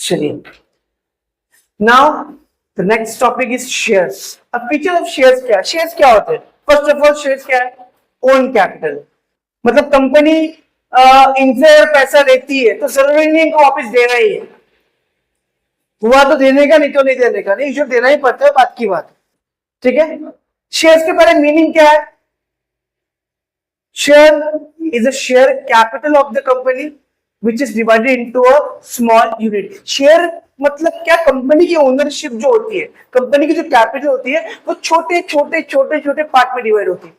चलिए, now the next topic is shares. अब feature of shares क्या है? शेयर्स क्या होते हैं? फर्स्ट ऑफ ऑल शेयर्स क्या है? Own capital. मतलब कंपनी इनसे पैसा लेती है तो जरूरी नहीं इनको वापस देना ही है, हुआ तो देने का, नहीं तो नहीं देने का, नहीं जो देना ही पड़ता है, बात की बात। ठीक है, शेयर्स के बारे में मीनिंग क्या है? Share is a share capital of the company which is divided into a small unit. Share मतलब क्या? कंपनी की ओनरशिप जो होती है, कंपनी की जो कैपिटल होती है, वो छोटे छोटे छोटे छोटे पार्ट में डिवाइड होती है,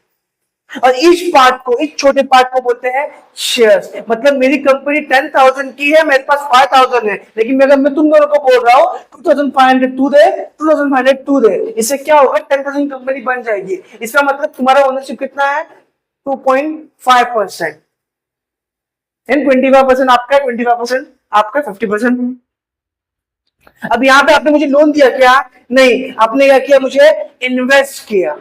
और इस पार्ट को, इस छोटे पार्ट को बोलते हैं शेयर्स। मतलब मेरी कंपनी 10,000 की है, मेरे पास 5,000 है, लेकिन अगर मैं तुम दोनों को बोल रहा हूँ 2,500 तू दे, 2,500 तू दे, इससे क्या होगा? 10,000 कंपनी बन जाएगी। इसका मतलब तुम्हारा ओनरशिप कितना है? 2.5%। 25% आपका, 25% आपका, 50%। अब यहां पे आपने मुझे लोन दिया क्या? नहीं, आपने क्या किया? मुझे इन्वेस्ट किया।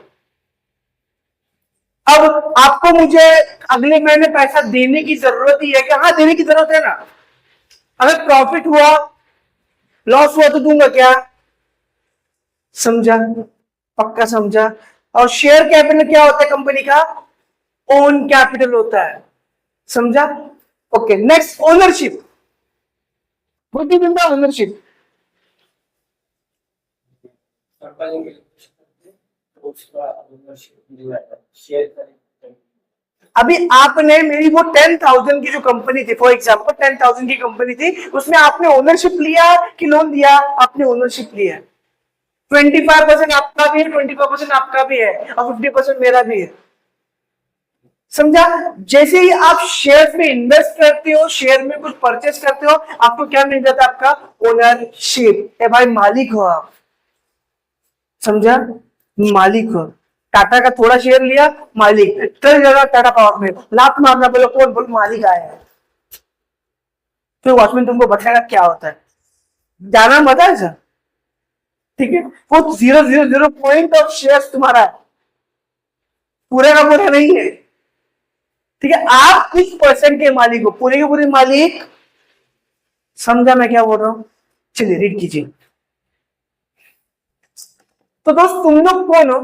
अब आपको मुझे अगले महीने पैसा देने की जरूरत ही है क्या? हाँ, देने की जरूरत है ना। अगर प्रॉफिट हुआ, लॉस हुआ तो दूंगा क्या? समझा? पक्का समझा? और शेयर कैपिटल क्या होता है कंपनी का? ओन कैपिटल होता है। समझा? Okay, next, ownership. ओनरशिप अभी आपने मेरी वो 10,000 की जो कंपनी थी, फॉर एग्जांपल 10,000 की कंपनी थी, उसमें आपने ओनरशिप लिया कि लोन दिया? आपने ओनरशिप लिया। 25% आपका भी है, 25% आपका भी है, और 50% मेरा भी है। समझा? जैसे ही आप शेयर में इन्वेस्ट करते हो, शेयर में कुछ परचेस करते हो, आपको क्या मिल जाता है? आपका ओनरशिप। भाई मालिक हो आप। समझा? मालिक हो। टाटा का थोड़ा शेयर लिया, मालिक। चल जाएगा टाटा पावर में, लात मारना, बोलो कौन? बोल मालिक आया है। फिर वॉचमैन तुमको बताएगा क्या होता है, जाना मत है सर। ठीक है, वो 0.000 पॉइंट ऑफ शेयर तुम्हारा है, पूरे का पूरा नहीं है। ठीक है, आप कुछ परसेंट के मालिक हो, पूरे के पूरे मालिक। समझा मैं क्या बोल रहा हूं? चलिए रीड कीजिए। तो दोस्त तुम लोग कौन हो?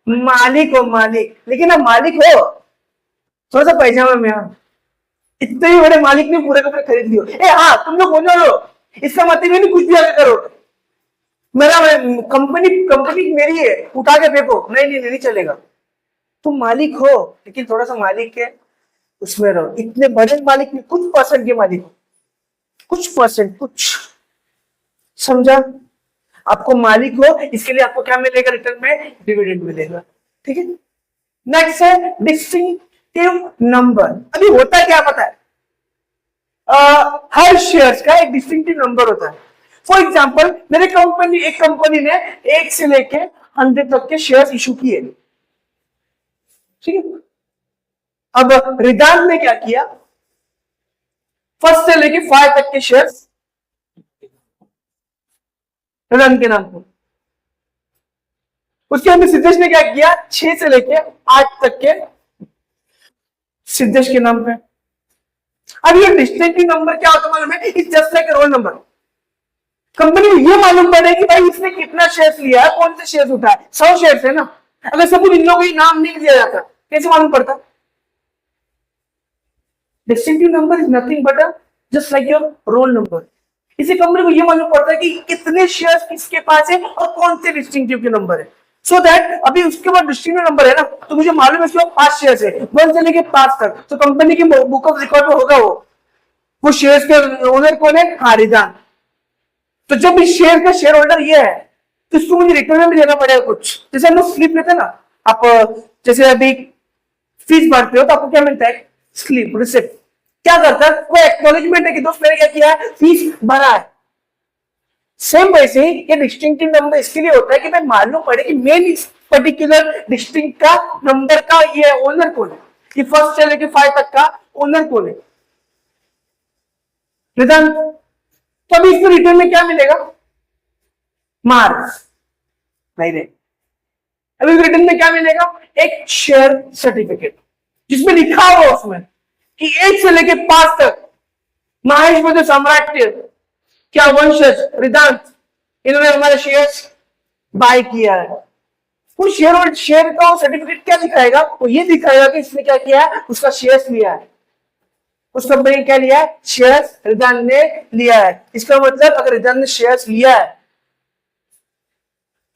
मालिक हो, मालिक। लेकिन अब मालिक हो थोड़ा सा पैजामा में, हाँ, इतने ही बड़े मालिक ने पूरे कपड़े खरीद लियो। हाँ, तुम लोग बोलो लो, इसका मतलब ये नहीं कुछ भी आगे करो, मेरा कंपनी कंपनी मेरी है, उठा के फेंको, नहीं नहीं नहीं चलेगा। तुम मालिक हो, लेकिन थोड़ा सा मालिक के उसमें रहो। इतने बड़े मालिक में कुछ परसेंट के मालिक, कुछ परसेंट, कुछ। समझा? आपको मालिक हो, इसके लिए आपको क्या मिलेगा? रिटर्न में डिविडेंड मिलेगा। ठीक है, नेक्स्ट है डिस्टिंक्टिव नंबर। अभी होता क्या पता है? हर शेयर्स का एक डिस्टिंक्टिव नंबर होता है। फॉर एग्जांपल मेरे कंपनी, एक कंपनी ने 1 से लेके 100 तक के शेयर्स इशू किए। ठीक है, अब रिदान ने क्या किया? फर्स्ट से लेके 5 तक के शेयर्स रिदान के नाम पर। उसके अंदर सिद्धेश ने क्या किया? 6 से लेके 8 तक के सिद्धेश के नाम पे। अब ये डिस्टिंक्टिव नंबर क्या होता है मालूम है? It's just like roll number. Company को ये मालूम पड़े कि भाई इसने कितना शेयर लिया है, कौन से शेयर उठाए। 100 शेयर है ना, अगर सब इन लोगों को नाम नहीं दिया जाता, कैसे मालूम पड़ता? Distinctive number is nothing but just like your roll number. इसी कंपनी को ये मालूम पड़ता है कि कितने शेयर्स किसके पास है और कौन से डिस्टिंक्टिव के नंबर है। सो दैट अभी उसके बाद डिस्टिंक्टिव नंबर है ना, तो मुझे मालूम है उसके 5 शेयर्स है, 1 से लेके 5 तक, तो कंपनी की बुक ऑफ रिकॉर्ड में होगा वो शेयर्स के ओनर कौन है? हारिदान। तो जब इस शेयर का शेयर होल्डर ये है, तो इसको मुझे रिटर्न में भी देना पड़ेगा कुछ। जैसे हम लोग स्लिप लेते हैं ना, आप जैसे अभी फीस भरते हो तो आपको क्या मिलता है? Slip, receipt. क्या करता है? वो एक्नॉलेजमेंट है कि दोस्त मैंने क्या किया है? फीस भरा है। सेम वैसे ही ये डिस्टिंक्टिव नंबर इसके लिए होता है कि मैं मालूम पड़े कि मेन इस पर्टिकुलर डिस्टिंक्ट का नंबर का ये ओनर कौन है, कि फर्स्ट से लेके 5 तक का ओनर कौन है। रिटर्न, तो अभी इसको रिटर्न में क्या मिलेगा? मार्क्स नहीं रे। अभी रिटर्न में क्या मिलेगा? एक शेयर सर्टिफिकेट जिसमें लिखा हुआ उसमें कि 1 से लेके 5 तक महेश में जो सम्राट क्या वंशज रिदांत, इन्होंने हमारे शेयर्स बाय किया है। वो शेयर का सर्टिफिकेट क्या दिखाएगा, वो ये दिखाएगा कि इसने क्या किया है, उसका शेयर्स लिया है, उस कंपनी ने क्या लिया है, शेयर्स रिदांत ने लिया है। इसका मतलब अगर रिदांत ने शेयर्स लिया है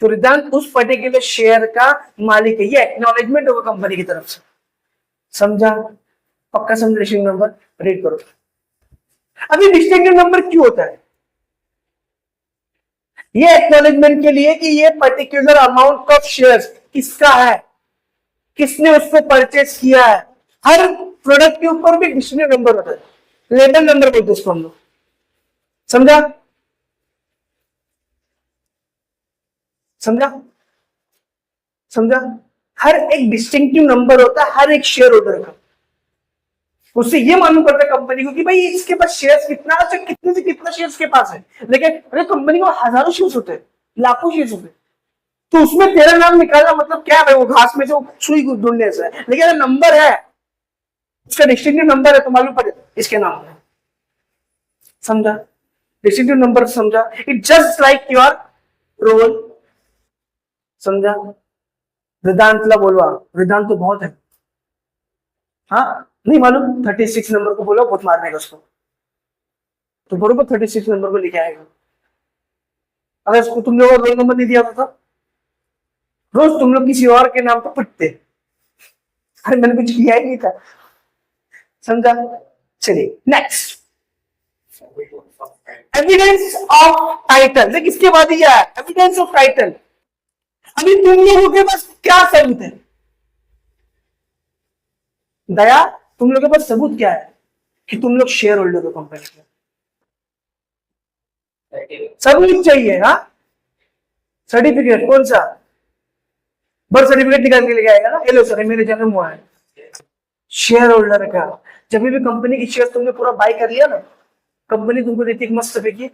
तो रिदांत उस पर्टिकुलर शेयर का मालिक है, ये एक्नॉलेजमेंट होगा कंपनी की तरफ से। समझा? पक्का समझ? डिस्टिंक्टिव नंबर रीड करो। अभी डिस्टिंक्टिव नंबर क्यों होता है? ये एक्नॉलेजमेंट के लिए कि ये पर्टिकुलर अमाउंट ऑफ शेयर्स किसका है, किसने उसको परचेस किया है। हर प्रोडक्ट के ऊपर भी डिस्टिंक्टिव नंबर होता है, लेबल नंबर बोलते हैं इसको हम लोग। समझा? समझा? समझा? हर एक डिस्टिंक्टिव नंबर होता है हर एक शेयर होल्डर का। उससे ये मालूम पड़ता है कंपनी को कि भाई इसके पास शेयर्स कितना, अच्छा कितने से कितना शेयर्स के पास है। लेकिन अरे कंपनी को हजारों शेयर्स होते हैं, लाखों शेयर्स होते हैं, तो उसमें तेरा नाम निकालना मतलब क्या है, वो घास में से सुई ढूंढने से है। लेकिन अगर नंबर है, उसका डिस्टिंक्टिव नंबर है, तो मालूम पड़े इसके नाम है। समझा? डिस्टिंक्टिव नंबर समझा? It just like your roll. समझा? वेदांतला बोलवा, वेदांत तो बहुत है। हाँ नहीं मालूम, 36 नंबर को बोलो, बहुत मारने का उसको, तो बरोबर 36 नंबर को लेके आएगा। अगर उसको तुम लोगों रोल नंबर नहीं दिया होता तो रोज तुम लोग किसी और के नाम पर पिटते। अरे मैंने कुछ किया ही नहीं था। समझा? चलिए नेक्स्ट, एविडेंस ऑफ टाइटल। देख इसके बाद ही है एविडेंस ऑफ टाइटल। अभी तुम लोगों के पास क्या सबूत है? दया, तुम लोगों के पास सबूत क्या है कि तुम लोग शेयर होल्डर हो कंपनी के? सबूत चाहिए। हाँ, सर्टिफिकेट कौन सा? बर्थ सर्टिफिकेट निकाल के लेके आएगा ना, हेलो सर मेरे जन्म हुआ है। शेयर होल्डर का जब भी कंपनी की शेयर तुमने पूरा बाय कर लिया ना, कंपनी तुमको देती है मस्त की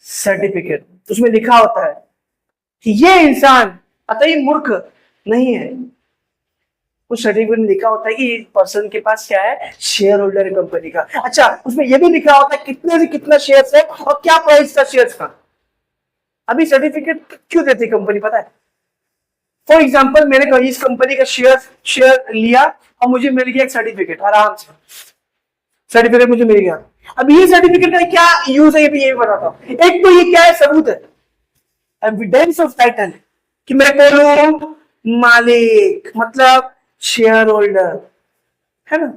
सर्टिफिकेट, उसमें लिखा होता है कि ये इंसान अतई मूर्ख नहीं है। उस सर्टिफिकेट में लिखा होता है कि पर्सन के पास क्या है, शेयर होल्डर है कंपनी का। अच्छा, उसमें यह भी लिखा होता है कितने से कितना शेयर है और क्या प्राइस था शेयर का। अभी सर्टिफिकेट क्यों देती कंपनी पता है? फॉर एग्जाम्पल मैंने इस कंपनी का शेयर लिया और मुझे मिल गया एक सर्टिफिकेट, आराम से सर्टिफिकेट मुझे मिल गया। अब ये सर्टिफिकेट का क्या यूज है, ये भी बताता हूं। एक तो ये क्या है, सबूत है, एविडेंस ऑफ टाइटल, कि मैं कौन हूं, मालिक मतलब शेयर होल्डर, है ना।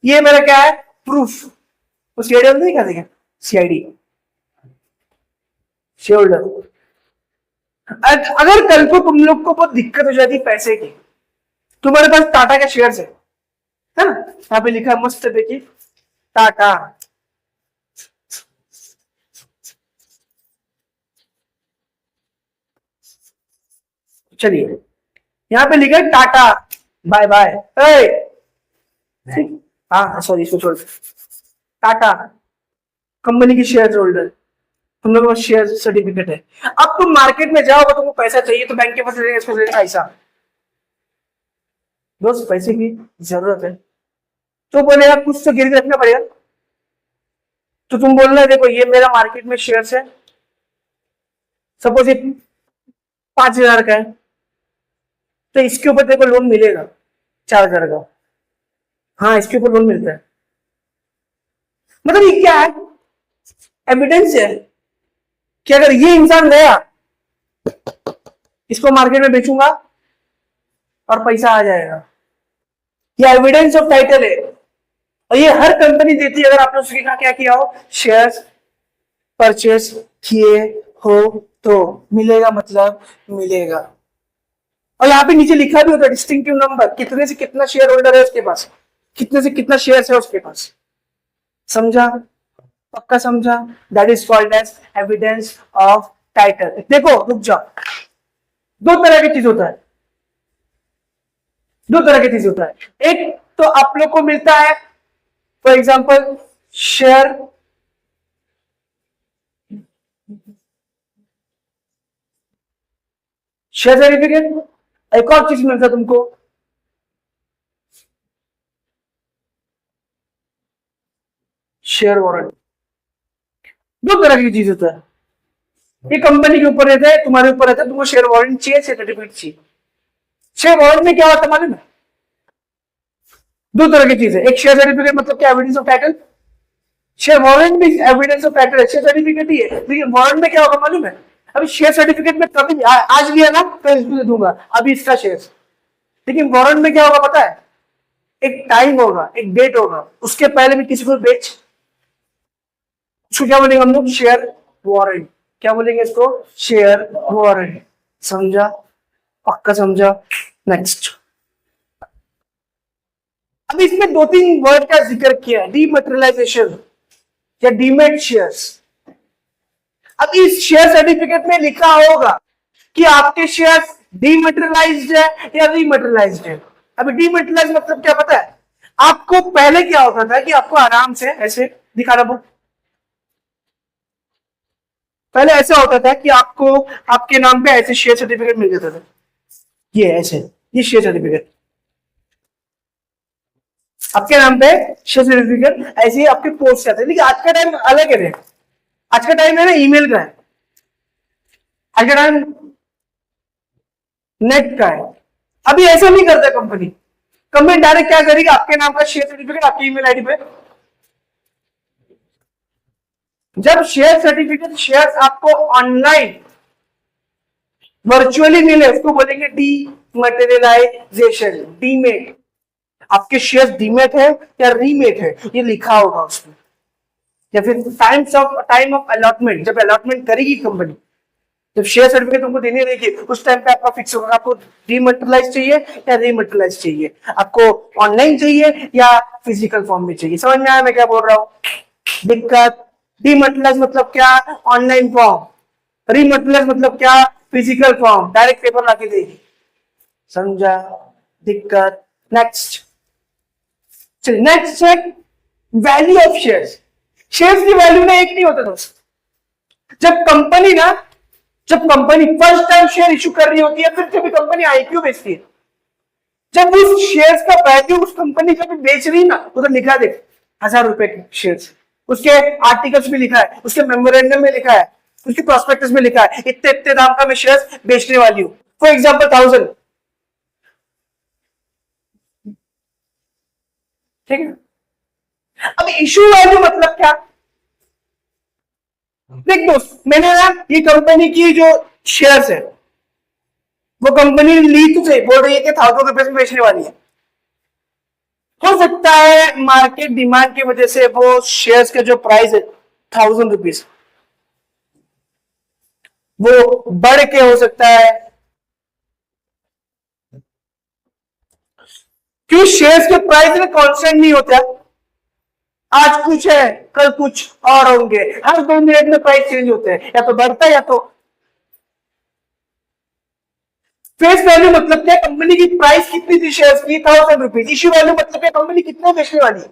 ये मेरा क्या है, प्रूफ। तो सीआईडी नहीं क्या देखें, सीआईडी शेयर होल्डर। अगर कल को तुम लोग को बहुत दिक्कत हो जाती पैसे की, तुम्हारे पास टाटा का शेयर है ना, यहाँ पे लिखा है मस्त देखिए टाटा, चलिए यहाँ पे लिखा है टाटा बाय बाय, हाँ सॉरी इसको छोड़, टाटा कंपनी की शेयर होल्डर, तुम लोगों का शेयर सर्टिफिकेट है। अब तुम मार्केट में जाओगे, तुमको पैसा चाहिए तो बैंक के पास इसको ऐसा दोस्त पैसे की जरूरत है, तो बोलेगा कुछ तो गिरवी रखना पड़ेगा। तो तुम बोलना देखो ये मेरा मार्केट में शेयर है, सपोज ये 5,000 का है, तो इसके ऊपर देखो लोन मिलेगा 4,000 का। हाँ इसके ऊपर लोन मिलता है, मतलब ये क्या है, एविडेंस है कि अगर ये इंसान गया, इसको मार्केट में बेचूंगा और पैसा आ जाएगा। ये एविडेंस ऑफ टाइटल है, और ये हर कंपनी देती है। अगर आपने उसके कहा क्या किया हो, शेयर्स परचेस किए हो तो मिलेगा, मतलब मिलेगा। और यहाँ पे नीचे लिखा भी होता है डिस्टिंक्टिव नंबर, कितने से कितना शेयर होल्डर है उसके पास, कितने से कितना शेयर है उसके पास। समझा? पक्का समझा? That is called as evidence of title. देखो रुक जाओ, दो तरह की चीज होता है, दो तरह की चीज होता है। एक तो आप लोग को मिलता है फॉर एग्जाम्पल शेयर सर्टिफिकेट, एक और चीज मिलता है तुमको शेयर वारंट। दो तरह की चीज होता है, ये कंपनी के ऊपर रहता है, तुम्हारे ऊपर रहता है, तुमको शेयर वारंट चाहिए, शेयर सर्टिफिकेट चाहिए। शेयर वारंट में क्या होता है मालूम है? दो तरह की चीज है, एक शेयर सर्टिफिकेट मतलब क्या, evidence of title. Share warrant भी एविडेंस ऑफ टाइटल है, शेयर सर्टिफिकेट ही है। लेकिन वारंट में क्या होगा मालूम है? अभी शेयर सर्टिफिकेट में कभी आज लिया ना तो इसको दूंगा अभी इसका शेयर, लेकिन वारंट में क्या होगा पता है? एक टाइम होगा, एक डेट होगा, उसके पहले भी किसी को बेच, उसको क्या बोलेंगे हम लोग? Share warrant. क्या बोलेंगे इसको? Share warrant. समझा? पक्का समझा? नेक्स्ट, अब इसमें दो तीन वर्ड का जिक्र किया, डीमटेरियलाइजेशन या डीमेट शेयर्स। अब इस शेयर सर्टिफिकेट में लिखा होगा कि आपके शेयर डीमटेरियलाइज्ड है या रीमटेरियलाइज्ड है। अभी डीमटेरियलाइज मतलब क्या पता है आपको? पहले क्या होता था कि आपको आराम से ऐसे दिखा रहा हूं, पहले ऐसा होता था कि आपको आपके नाम पे ऐसे शेयर सर्टिफिकेट मिल जाता था, ये ऐसे, ये शेयर सर्टिफिकेट आपके नाम पे, शेयर सर्टिफिकेट ऐसे ही आपके पोस्ट आते हैं। लेकिन आज का टाइम अलग है, आज का टाइम है ना ईमेल का है, आज का टाइम नेट का है। अभी ऐसा नहीं करता कंपनी, कंपनी डायरेक्ट क्या करेगी? आपके नाम का शेयर सर्टिफिकेट आपकी ईमेल आईडी पे, जब शेयर सर्टिफिकेट शेयर आपको ऑनलाइन वर्चुअली मिले उसको बोलेंगे डीमटेरियलाइजेशन, डीमेट। आपके शेयर डीमेट है या रीमेट है ये लिखा होगा उसमें, या फिर टाइम ऑफ अलॉटमेंट, जब अलॉटमेंट करेगी कंपनी, जब शेयर सर्टिफिकेट तुमको देने रहेगी उस टाइम पे आपका फिक्स होगा आपको डीमटेरियलाइज चाहिए या रीमटेरियलाइज चाहिए, आपको ऑनलाइन चाहिए या फिजिकल फॉर्म में चाहिए। समझ में आया मैं क्या बोल रहा हूँ? दिक्कत? डीमटेरियलाइज मतलब क्या? Online form. रीमटेरियलाइज मतलब क्या? फिजिकल फॉर्म, डायरेक्ट पेपर लाके देगी। समझा? दिक्कत? नेक्स्ट, चलिए नेक्स्ट है वैल्यू ऑफ शेयर्स। शेयर्स की वैल्यू ना एक नहीं होता दोस्त। जब company first time share issue कर रही होती है, फिर जब कंपनी आईपीओ बेचती है, जब उस शेयर्स का वैल्यू उस कंपनी जब बेच रही ना, उधर लिखा देख 1000 रुपए के शेयर्स, उसके आर्टिकल्स में लिखा है, उसके मेमोरेंडम में लिखा है, उसके प्रोस्पेक्टस में लिखा है इतने इतने दाम का मैं शेयर्स बेचने वाली हूं, फॉर एग्जाम्पल 1000। ठीक है? अब इशू वैल्यू मतलब क्या? देख दोस्त, मैंने ना ये कंपनी की जो शेयर्स है वो कंपनी ली तो सही, बोल रही है कि 1000 रुपए में बेचने वाली है। हो सकता है मार्केट डिमांड की वजह से वो शेयर्स का जो प्राइस है 1000 रुपीज वो बढ़ के हो सकता है, क्यों? शेयर्स के प्राइस में कांस्टेंट नहीं होता, आज कुछ है कल कुछ और होंगे, हर 2 मिनट में प्राइस चेंज होते हैं, या तो बढ़ता है या तो। फेस वैल्यू मतलब क्या? कंपनी की प्राइस कितनी थी शेयर्स की? 1000 रुपीज। इश्यू वैल्यू मतलब क्या? कंपनी कितने बेचने वाली है।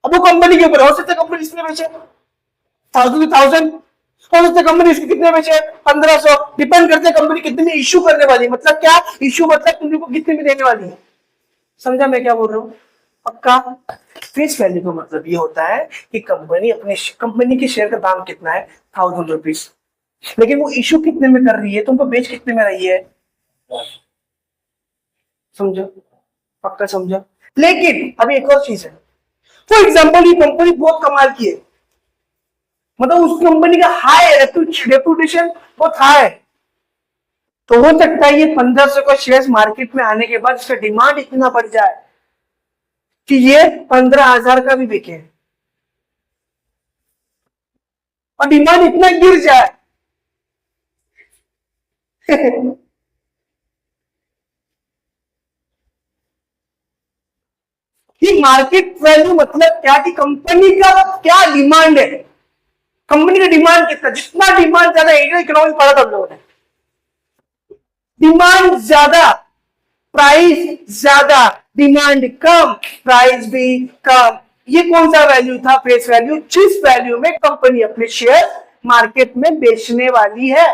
अब वो कंपनी के ऊपर हो सकता है कंपनी इसमें बेचे 1000 हो सकता है कंपनी इसको कितने बेचे 1500, डिपेंड करते हैं कंपनी कितने में इश्यू करने वाली है। मतलब क्या? इश्यू मतलब तुम को कितने में देने वाली है। समझा मैं क्या बोल रहा हूँ? पक्का? फेस वैल्यू का मतलब ये होता है कि कंपनी के शेयर का दाम कितना है 1000 रुपीज, लेकिन वो इश्यू कितने में कर रही है, तुमको बेच कितने में रही है। समझो? पक्का समझा? लेकिन अभी एक और चीज है, फॉर एग्जाम्पल ये कंपनी बहुत कमाल की है, मतलब उस कंपनी का हाई रेपुटेशन बहुत हाई है, तो हो सकता है ये 1500 का शेयर मार्केट में आने के बाद इसका डिमांड इतना बढ़ जाए कि ये 15,000 का भी बिके, और डिमांड इतना गिर जाए कि मार्केट वैल्यू मतलब क्या कि कंपनी का क्या डिमांड है, कंपनी का डिमांड कितना, जितना डिमांड ज्यादा, इकोनॉमिक्स पढ़ा था हम लोगों ने, डिमांड ज्यादा प्राइस ज्यादा, डिमांड कम प्राइस भी कम। ये कौन सा वैल्यू था? फेस वैल्यू, जिस वैल्यू में कंपनी अपने शेयर मार्केट में बेचने वाली है,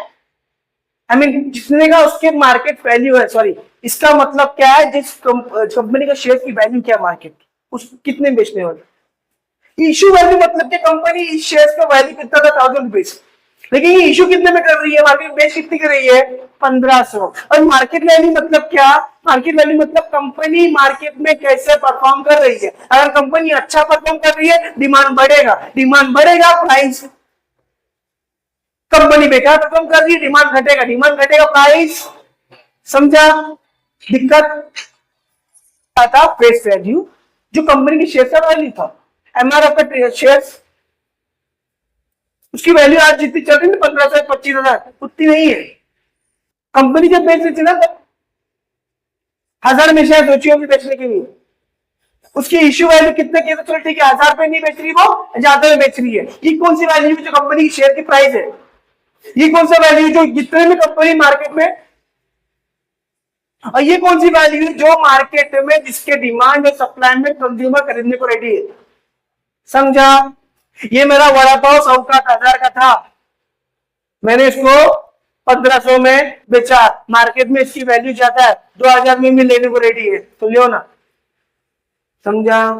आई मीन जिसने का उसके मार्केट वैल्यू है, सॉरी इसका मतलब क्या है, जिस कंपनी का शेयर की वैल्यू क्या मार्केट, उस कितने बेचने वाले, इशू वैल्यू मतलब कि कंपनी इस शेयर का वैल्यू कितना था 1000 रुपीज, लेकिन ये इशू कितने में कर रही है, मार्केट बेस कितनी कर रही है 1500। और मार्केट वैल्यू मतलब क्या, मार्केट वैल्यू मतलब कंपनी मार्केट में कैसे परफॉर्म कर रही है। अगर कंपनी अच्छा परफॉर्म कर रही है डिमांड बढ़ेगा, डिमांड बढ़ेगा प्राइस, कंपनी बेकार परफॉर्म कर रही है डिमांड घटेगा, डिमांड घटेगा प्राइस। समझा दिक्कत? था फेस वैल्यू जो कंपनी की शेयर का वैल्यू था, एमआरएफ का शेयर्स, उसकी वैल्यू आज जितनी चल रही है 1500 25,000 उतनी नहीं है। कंपनी जब बेच रही थी ना तब 1000 में शेयर सोची होगी बेचने के लिए, उसकी इश्यू वैल्यू कितने की, तो चलो ठीक है 1000 पे नहीं बेच रही, वो ज्यादा में बेच रही है। ये कौन सी वैल्यू जो कंपनी की शेयर की प्राइस है, ये कौन सा वैल्यू जो जितने में कंपनी मार्केट में, और ये कौन सी वैल्यू जो मार्केट में जिसके डिमांड और सप्लाई में कंज्यूमर खरीदने को रेडी है। समझा? ये मेरा वड़ा पाव 100 का 1000 का था, मैंने इसको 1500 में बेचा, मार्केट में इसकी वैल्यू ज्यादा है, 2000 में भी लेने को रेडी है, तो लियो ना। समझा?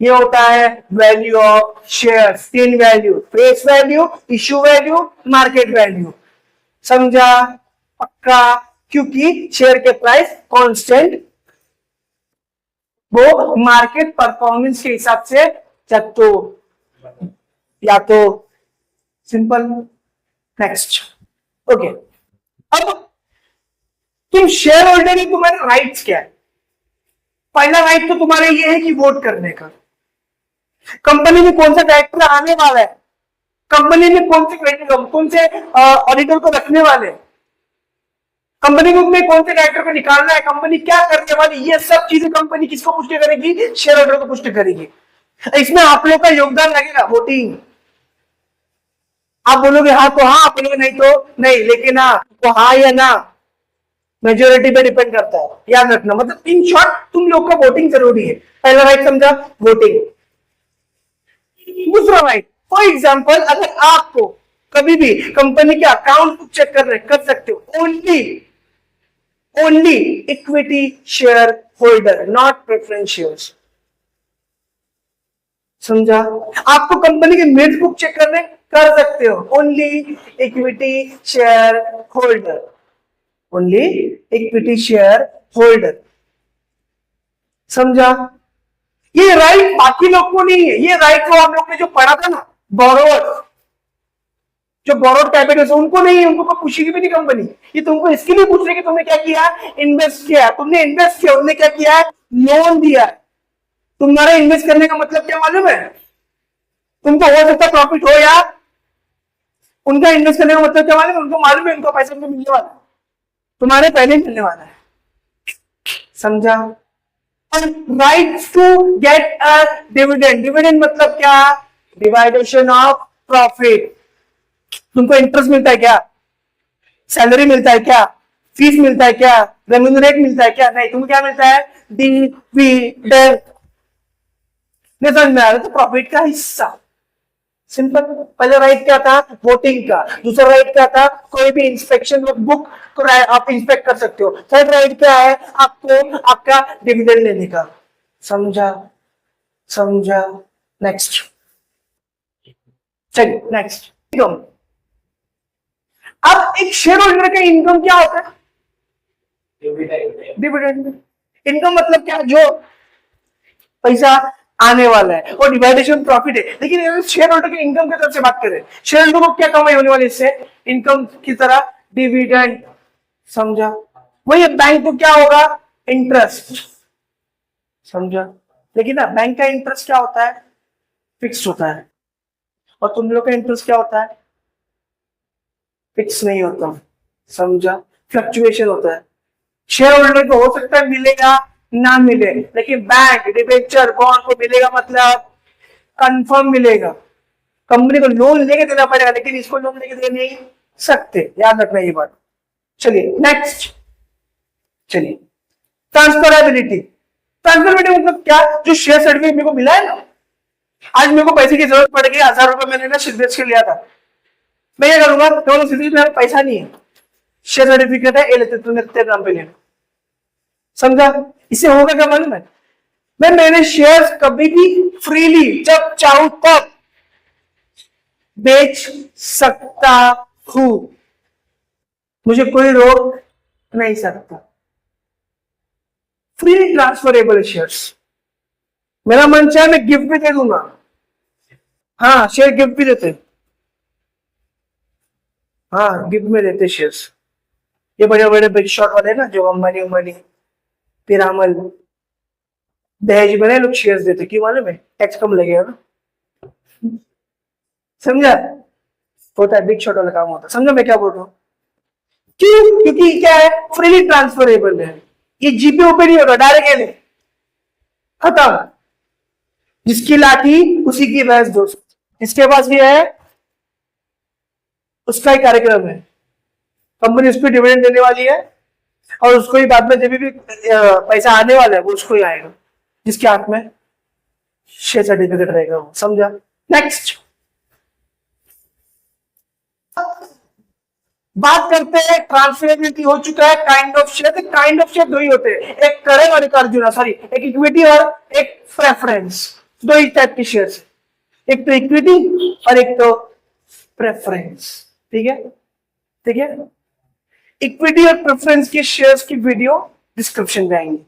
ये होता है वैल्यू ऑफ शेयर, तीन value, face value, issue value, market value. समझा? पक्का? क्योंकि शेयर के प्राइस कांस्टेंट, वो मार्केट परफॉर्मेंस के हिसाब से जब तो या तो सिंपल। Next, okay. अब तुम शेयर होल्डर, तुम्हारे राइट्स क्या है? पहला राइट तो तुम्हारे ये है कि वोट करने का, कंपनी में कौन सा डायरेक्टर आने वाला है, कंपनी में कौन से ऑडिटर को रखने वाले, कंपनी में कौन से डायरेक्टर को निकालना है, कंपनी क्या करने वाली, ये सब चीजें कंपनी किसको पुष्टि करेगी, शेयर होल्डर को पुष्टि करेगी। इसमें आप लोग का योगदान लगेगा, वोटिंग। आप बोलोगे हाँ तो हाँ, आप बोलोगे नहीं तो नहीं, लेकिन हाँ तो हाँ या ना मेजोरिटी पे डिपेंड करता है, याद रखना। मतलब इन शॉर्ट तुम लोग का वोटिंग जरूरी है। पहला राइट समझा, वोटिंग। दूसरा राइट, फॉर एग्जाम्पल अगर आपको कभी भी कंपनी के अकाउंट बुक चेक कर सकते हो, only equity share holder, not preference shares. समझा? आपको कंपनी के मिनट्स बुक चेक कर सकते हो, only equity share holder, only equity share holder. समझा? ये राइट बाकी लोग को नहीं है, ये राइट को हम लोग ने जो पढ़ा था ना, बोरोवर, जो बोरोड कैपिटल, उनको नहीं है, उनको पूछेगी भी नहीं कंपनी। ये तुमको इसके लिए पूछ रही है कि तुमने क्या किया, इन्वेस्ट किया, तुमने इन्वेस्ट किया, उन्होंने क्या किया, लोन दिया। तुम्हारा इन्वेस्ट करने का मतलब क्या मालूम है? तुमको हो सकता है प्रॉफिट हो, या उनका इन्वेस्ट करने का मतलब क्या मालूम है? उनको मालूम है उनको पैसा मिलने वाला है, तुम्हारे पहले मिलने वाला है। समझा? Right to get a dividend, dividend मतलब क्या, डिवाइडेशन ऑफ प्रॉफिट। तुमको इंटरेस्ट मिलता है क्या, सैलरी मिलता है क्या, फीस मिलता है क्या, रेम्यूनरेट मिलता है क्या? नहीं, तुमको क्या मिलता है, डिविडेंड। नहीं समझ में आ रहा? तो प्रॉफिट का हिस्सा, सिंपल। पहला राइट क्या था, वोटिंग का। दूसरा राइट क्या था, कोई भी इंस्पेक्शन बुक को आप इंस्पेक्ट कर सकते हो। थर्ड राइट क्या है, आपको आपका डिविडेंड लेने का। समझा? समझा? नेक्स्ट, चलिए नेक्स्ट, इनकम। अब एक शेयर होल्डर का इनकम क्या होता है, डिविडेंड। इनकम मतलब क्या, जो पैसा आने वाला है, और डिवाइडेशन प्रॉफिट है। लेकिन शेयर होल्डर के इनकम की तरफ से बात करें, शेयर होल्डर को क्या कमाई होने वाली इससे, इनकम की तरह, डिविडेंड। समझा? वही बैंक को क्या होगा, इंटरेस्ट। समझा? लेकिन ना बैंक का इंटरेस्ट क्या होता है, फिक्स होता है, और तुम लोग का इंटरेस्ट क्या होता है, फिक्स नहीं होता। समझा? फ्लक्चुएशन होता है। शेयर होल्डर को हो सकता है मिलेगा ना मिले, लेकिन बैंक, डिबेंचर, बॉन्ड को मिलेगा, मतलब कंफर्म मिलेगा। कंपनी को लोन लेके देना पड़ेगा, लेकिन इसको लोन लेके दे नहीं सकते, याद रखना ये बात। चलिए नेक्स्ट, चलिए ट्रांसफरेबिलिटी। ट्रांसफरेबिलिटी मतलब क्या, जो शेयर सर्टिफिकेट मेरे को मिला है ना, आज मेरे को पैसे की जरूरत पड़ गई, 1000 रुपए मैंने ना शेयर के लिया था, मैं क्या करूंगा, मेरा पैसा नहीं है, शेयर सर्टिफिकेट है, ये लेते तुमने तेरे नाम पे लेना। समझा? इससे होगा क्या मालूम है, मैं मेरे शेयर्स कभी भी फ्रीली जब चाहूं तब बेच सकता हूं, मुझे कोई रोक नहीं सकता। फ्री ट्रांसफरेबल शेयर्स, मेरा मन चाहे मैं गिफ्ट भी दे दूंगा। हाँ, शेयर गिफ्ट भी देते, हाँ गिफ्ट में देते शेयर्स। ये बड़े बड़े बिग शॉट वाले ना, जो अंबानी उम्बानी पिरामल दहेज में लोग शेयर्स देते, क्यों मालूम है? टैक्स कम लगेगा ना, समझा? होता है, बिग शॉट वाला काम होता है, समझा मैं क्या बोल रहा हूँ? क्यों? क्योंकि क्या है, फ्रीली ट्रांसफरेबल है, ये जीपे ओपे नहीं होगा, डायरेक्ट है, खत्म। जिसकी लाठी उसी की भैंस दोस्त, इसके पास भी है, उसका ही कार्यक्रम है, कंपनी उस पर डिविडेंड देने वाली है, और उसको ही बाद में जब भी पैसा आने वाला है वो उसको ही आएगा, जिसके हाथ में शेयर सर्टिफिकेट रहेगा वो, समझा? नेक्स्ट बात करते हैं, ट्रांसफरेबिलिटी हो चुका है, kind of share. Kind of share दो ही होते हैं, एक करेंट और एक अर्जुना, सॉरी एक इक्विटी और एक प्रेफरेंस, दो ही टाइप के शेयर्स, एक तो इक्विटी और एक तो प्रेफरेंस। ठीक है, ठीक है। इक्विटी और प्रेफरेंस के शेयर्स की वीडियो डिस्क्रिप्शन में आएंगे।